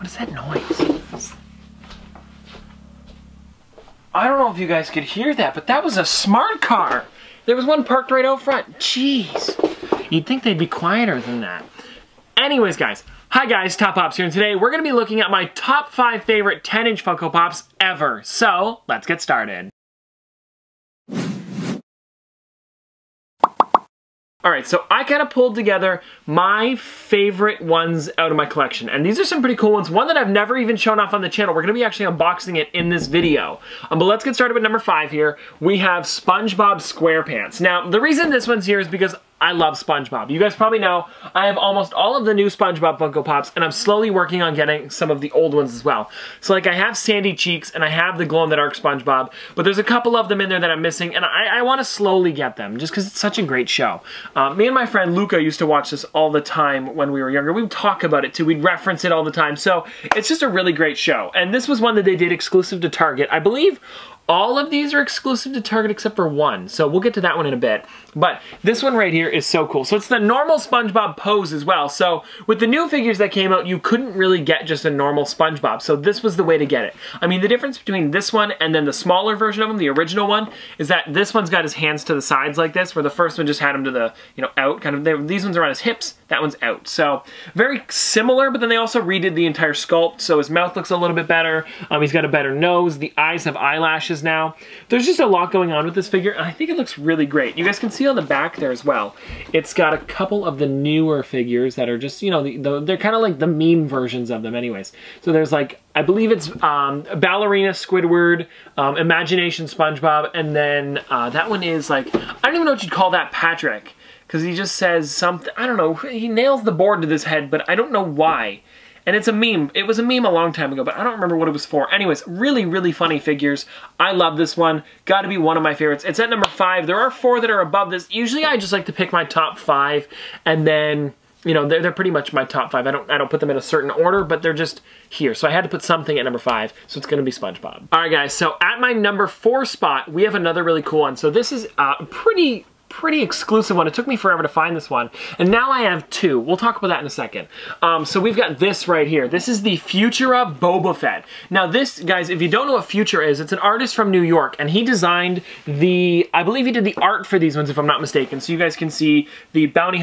What is that noise? I don't know if you guys could hear that, but that was a smart car. There was one parked right out front. Jeez. You'd think they'd be quieter than that. Anyways, guys. Hi guys, Top Pops here, and today we're going to be looking at my top 5 favorite 10-inch Funko Pops ever. So, let's get started. Alright, so I kind of pulled together my favorite ones out of my collection. And these are some pretty cool ones. One that I've never even shown off on the channel. We're going to be actually unboxing it in this video. But let's get started with number 5 here. We have SpongeBob SquarePants. Now, the reason this one's here is because I love SpongeBob. You guys probably know I have almost all of the new SpongeBob Funko Pops, and I'm slowly working on getting some of the old ones as well. So like I have Sandy Cheeks and I have the glow-in-the-dark SpongeBob, but there's a couple of them in there that I'm missing, and I want to slowly get them just because it's such a great show. Me and my friend Luca used to watch this all the time when we were younger. We would talk about it too. We'd reference it all the time. So it's just a really great show. And this was one that they did exclusive to Target. I believe all of these are exclusive to Target except for one, so we'll get to that one in a bit. But this one right here is so cool. So it's the normal SpongeBob pose as well. So with the new figures that came out, you couldn't really get just a normal SpongeBob, so this was the way to get it. I mean, the difference between this one and then the smaller version of him, the original one, is that this one's got his hands to the sides like this, where the first one just had him to the, out, kind of. These ones are on his hips, that one's out. So very similar, but then they also redid the entire sculpt, so his mouth looks a little bit better. He's got a better nose. The eyes have eyelashes now. There's just a lot going on with this figure, and I think it looks really great. You guys can see on the back there as well. It's got a couple of the newer figures that are just, they're kind of like the meme versions of them anyways. So there's like, I believe it's Ballerina Squidward, Imagination SpongeBob, and then that one is like, I don't even know what you'd call that, Patrick, because he just says something, I don't know, he nails the board to this head, but I don't know why. And it's a meme. It was a meme a long time ago, but I don't remember what it was for. Anyways, really, really funny figures. I love this one. Gotta be one of my favorites. It's at number 5. There are 4 that are above this. Usually I just like to pick my top 5, and then, they're pretty much my top 5. I don't put them in a certain order, but they're just here. So I had to put something at number 5, so it's gonna be SpongeBob. All right, guys, so at my number 4 spot, we have another really cool one. So this is pretty exclusive one. It took me forever to find this one, and now I have 2. We'll talk about that in a second. So we've got this right here. This is the Futura Boba Fett. Now this, guys, if you don't know what Futura is, it's an artist from New York, and he designed I believe he did the art for these ones, if I'm not mistaken. So you guys can see the bounty hunter